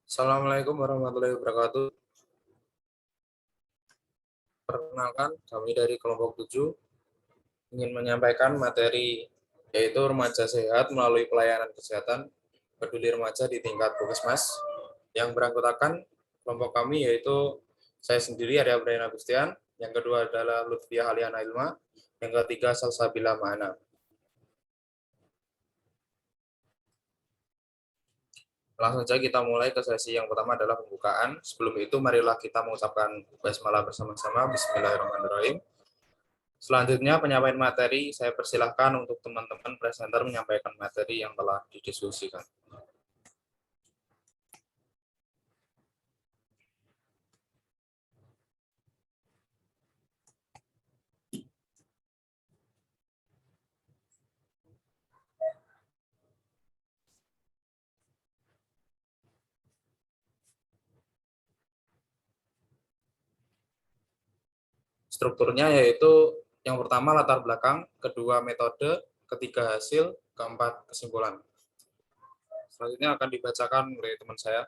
Assalamualaikum warahmatullahi wabarakatuh. Perkenalkan, kami dari kelompok 7 ingin menyampaikan materi yaitu remaja sehat melalui pelayanan kesehatan peduli remaja di tingkat puskesmas. Yang beranggotakan kelompok kami yaitu saya sendiri Arya Brian Agustian, yang kedua adalah Lutfiah Aliana Ilma, yang ketiga Salsabila Mahana. Langsung saja kita mulai ke sesi yang pertama adalah pembukaan. Sebelum itu marilah kita mengucapkan basmalah bersama-sama. Bismillahirrahmanirrahim. Selanjutnya penyampaian materi, saya persilahkan untuk teman-teman presenter menyampaikan materi yang telah didiskusikan. Strukturnya yaitu yang pertama latar belakang, kedua metode, ketiga hasil, keempat kesimpulan. Selanjutnya akan dibacakan oleh teman saya.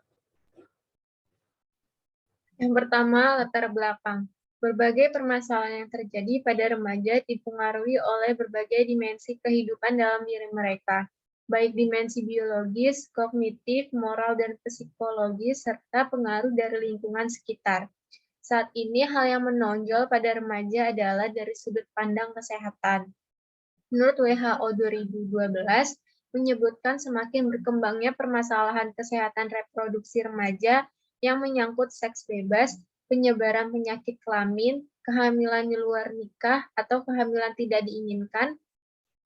Yang pertama, latar belakang. Berbagai permasalahan yang terjadi pada remaja dipengaruhi oleh berbagai dimensi kehidupan dalam diri mereka, baik dimensi biologis, kognitif, moral, dan psikologis, serta pengaruh dari lingkungan sekitar. Saat ini, hal yang menonjol pada remaja adalah dari sudut pandang kesehatan. Menurut WHO 2012, menyebutkan semakin berkembangnya permasalahan kesehatan reproduksi remaja yang menyangkut seks bebas, penyebaran penyakit kelamin, kehamilan di luar nikah atau kehamilan tidak diinginkan,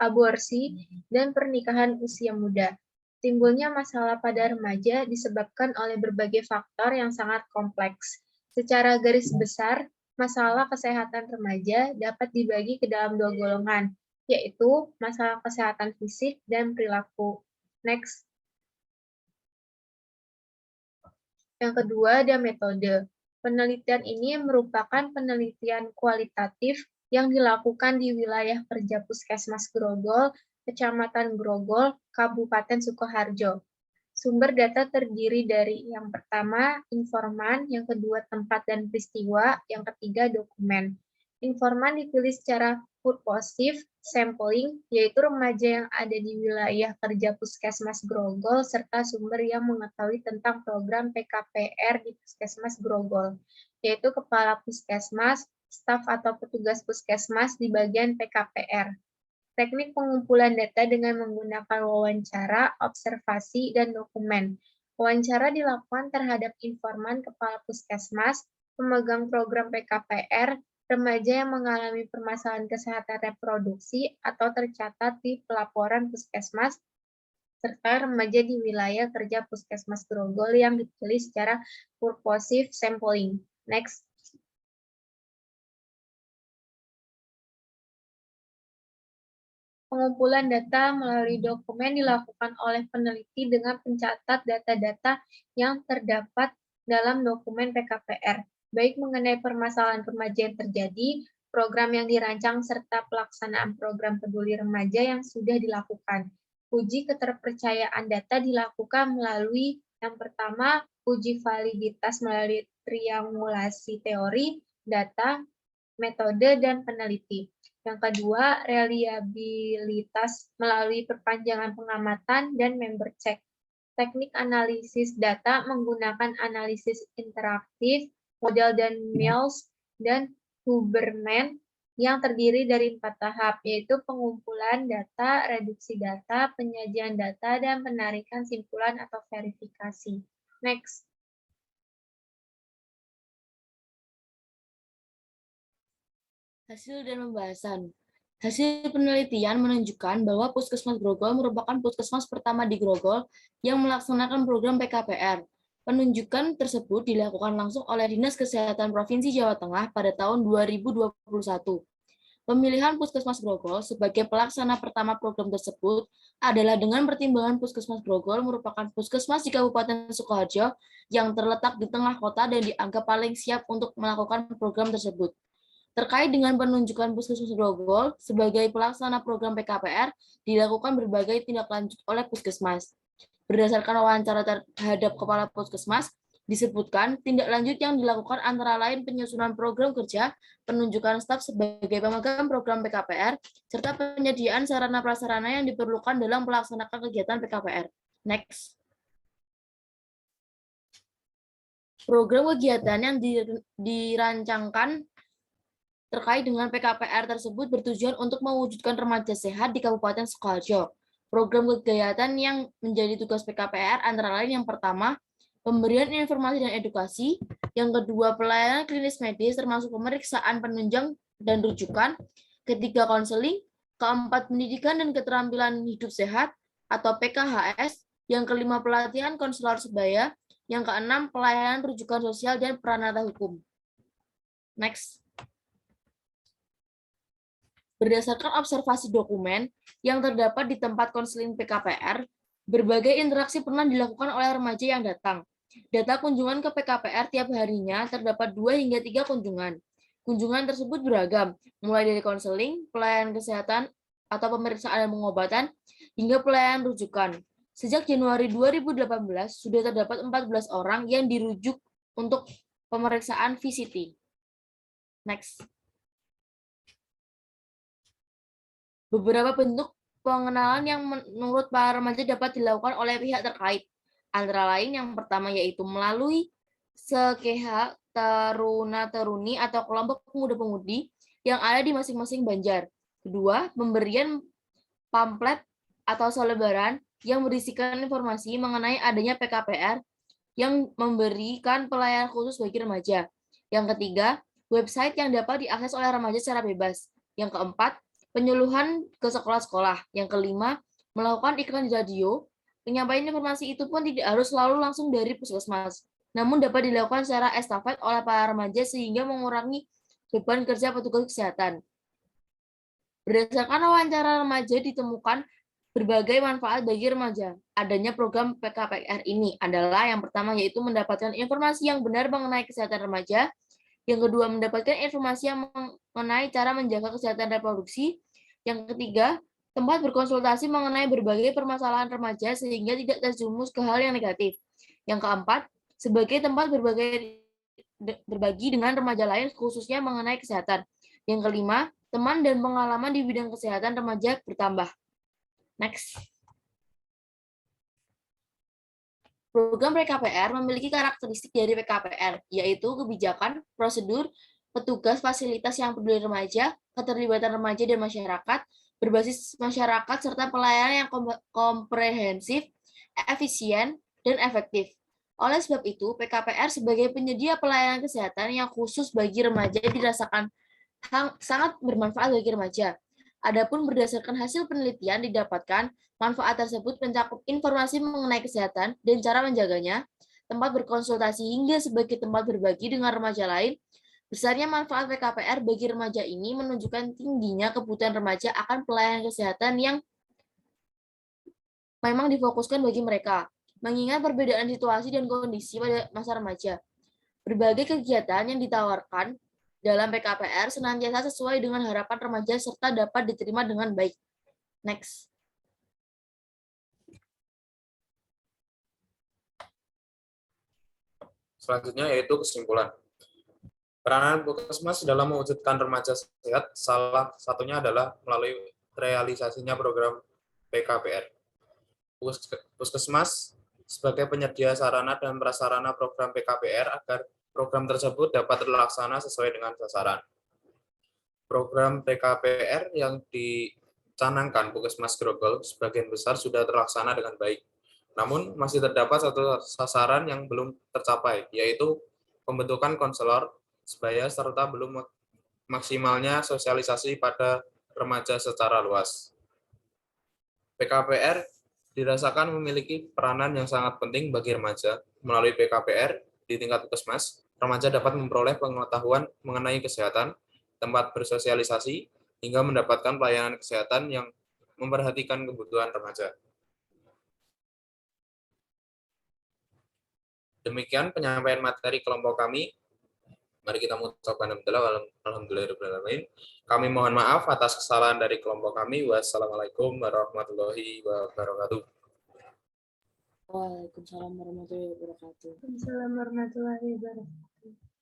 aborsi, dan pernikahan usia muda. Timbulnya masalah pada remaja disebabkan oleh berbagai faktor yang sangat kompleks. Secara garis besar, masalah kesehatan remaja dapat dibagi ke dalam dua golongan, yaitu masalah kesehatan fisik dan perilaku. Next. Yang kedua, ada metode. Penelitian ini merupakan penelitian kualitatif yang dilakukan di wilayah kerja Puskesmas Grogol, Kecamatan Grogol, Kabupaten Sukoharjo. Sumber data terdiri dari yang pertama, informan, yang kedua, tempat dan peristiwa, yang ketiga, dokumen. Informan dipilih secara purposif sampling, yaitu remaja yang ada di wilayah kerja Puskesmas Grogol, serta sumber yang mengetahui tentang program PKPR di Puskesmas Grogol, yaitu Kepala Puskesmas, staf atau petugas Puskesmas di bagian PKPR. Teknik pengumpulan data dengan menggunakan wawancara, observasi, dan dokumen. Wawancara dilakukan terhadap informan kepala puskesmas, pemegang program PKPR, remaja yang mengalami permasalahan kesehatan reproduksi atau tercatat di pelaporan puskesmas, serta remaja di wilayah kerja Puskesmas Grogol yang dipilih secara purposive sampling. Next. Pengumpulan data melalui dokumen dilakukan oleh peneliti dengan pencatat data-data yang terdapat dalam dokumen PKPR, baik mengenai permasalahan remaja yang terjadi, program yang dirancang, serta pelaksanaan program peduli remaja yang sudah dilakukan. Uji keterpercayaan data dilakukan melalui yang pertama, uji validitas melalui triangulasi teori, data, metode, dan peneliti. Yang kedua, reliabilitas melalui perpanjangan pengamatan dan member check. Teknik analisis data menggunakan analisis interaktif, model dan Mills, dan Huberman yang terdiri dari 4 tahap, yaitu pengumpulan data, reduksi data, penyajian data, dan penarikan simpulan atau verifikasi. Next. Hasil dan pembahasan. Hasil penelitian menunjukkan bahwa Puskesmas Grogol merupakan puskesmas pertama di Grogol yang melaksanakan program PKPR. Penunjukan tersebut dilakukan langsung oleh Dinas Kesehatan Provinsi Jawa Tengah pada tahun 2021. Pemilihan Puskesmas Grogol sebagai pelaksana pertama program tersebut adalah dengan pertimbangan Puskesmas Grogol merupakan puskesmas di Kabupaten Sukoharjo yang terletak di tengah kota dan dianggap paling siap untuk melakukan program tersebut. Terkait dengan penunjukan Puskesmas Grogol sebagai pelaksana program PKPR, dilakukan berbagai tindak lanjut oleh Puskesmas. Berdasarkan wawancara terhadap Kepala Puskesmas, disebutkan tindak lanjut yang dilakukan antara lain penyusunan program kerja, penunjukan staf sebagai pemegang program PKPR, serta penyediaan sarana prasarana yang diperlukan dalam melaksanakan kegiatan PKPR. Next. Program kegiatan yang dirancangkan terkait dengan PKPR tersebut bertujuan untuk mewujudkan remaja sehat di Kabupaten Sukoharjo. Program kegiatan yang menjadi tugas PKPR antara lain yang pertama, pemberian informasi dan edukasi, yang kedua, pelayanan klinis medis termasuk pemeriksaan penunjang dan rujukan, ketiga, konseling, keempat, pendidikan dan keterampilan hidup sehat atau PKHS, yang kelima, pelatihan konselor sebaya, yang keenam, pelayanan rujukan sosial dan peranata hukum. Next. Berdasarkan observasi dokumen yang terdapat di tempat konseling PKPR, berbagai interaksi pernah dilakukan oleh remaja yang datang. Data kunjungan ke PKPR tiap harinya terdapat 2 hingga 3 kunjungan. Kunjungan tersebut beragam, mulai dari konseling, pelayanan kesehatan atau pemeriksaan dan pengobatan, hingga pelayanan rujukan. Sejak Januari 2018, sudah terdapat 14 orang yang dirujuk untuk pemeriksaan VCT. Next. Beberapa bentuk pengenalan yang menurut para remaja dapat dilakukan oleh pihak terkait. Antara lain yang pertama yaitu melalui SKH Taruna-Teruni atau kelompok pemuda-pemudi yang ada di masing-masing banjar. Kedua, pemberian pamflet atau selebaran yang berisikan informasi mengenai adanya PKPR yang memberikan pelayanan khusus bagi remaja. Yang ketiga, website yang dapat diakses oleh remaja secara bebas. Yang keempat, penyuluhan ke sekolah-sekolah. Yang kelima, melakukan iklan di radio. Penyampaian informasi itu pun tidak harus selalu langsung dari puskesmas, namun dapat dilakukan secara estafet oleh para remaja sehingga mengurangi beban kerja petugas kesehatan. Berdasarkan wawancara remaja ditemukan berbagai manfaat bagi remaja. Adanya program PKPR ini adalah yang pertama yaitu mendapatkan informasi yang benar mengenai kesehatan remaja, yang kedua mendapatkan informasi yang mengenai cara menjaga kesehatan reproduksi, yang ketiga tempat berkonsultasi mengenai berbagai permasalahan remaja sehingga tidak terjerumus ke hal yang negatif, yang keempat sebagai tempat berbagi dengan remaja lain khususnya mengenai kesehatan, yang kelima teman dan pengalaman di bidang kesehatan remaja bertambah. Next. Program PKPR memiliki karakteristik dari PKPR, yaitu kebijakan, prosedur, petugas, fasilitas yang peduli remaja, keterlibatan remaja dan masyarakat, berbasis masyarakat, serta pelayanan yang komprehensif, efisien, dan efektif. Oleh sebab itu, PKPR sebagai penyedia pelayanan kesehatan yang khusus bagi remaja dirasakan sangat bermanfaat bagi remaja. Adapun berdasarkan hasil penelitian didapatkan, manfaat tersebut mencakup informasi mengenai kesehatan dan cara menjaganya, tempat berkonsultasi hingga sebagai tempat berbagi dengan remaja lain. Besarnya manfaat PKPR bagi remaja ini menunjukkan tingginya kebutuhan remaja akan pelayanan kesehatan yang memang difokuskan bagi mereka, mengingat perbedaan situasi dan kondisi pada masa remaja. Berbagai kegiatan yang ditawarkan dalam PKPR senantiasa sesuai dengan harapan remaja serta dapat diterima dengan baik. Next. Selanjutnya yaitu kesimpulan. Peranan Puskesmas dalam mewujudkan remaja sehat salah satunya adalah melalui realisasinya program PKPR. Puskesmas sebagai penyedia sarana dan prasarana program PKPR agar program tersebut dapat terlaksana sesuai dengan sasaran. Program PKPR yang dicanangkan Puskesmas Grogol sebagian besar sudah terlaksana dengan baik. Namun masih terdapat satu sasaran yang belum tercapai, yaitu pembentukan konselor sebaya serta belum maksimalnya sosialisasi pada remaja secara luas. PKPR dirasakan memiliki peranan yang sangat penting bagi remaja. Melalui PKPR di tingkat puskesmas, remaja dapat memperoleh pengetahuan mengenai kesehatan, tempat bersosialisasi, hingga mendapatkan pelayanan kesehatan yang memperhatikan kebutuhan remaja. Demikian penyampaian materi kelompok kami. Mari kita mengucapkan alhamdulillahirrahmanirrahim. Kami mohon maaf atas kesalahan dari kelompok kami. Wassalamualaikum warahmatullahi wabarakatuh. Waalaikumsalam warahmatullahi wabarakatuh. Waalaikumsalam warahmatullahi wabarakatuh.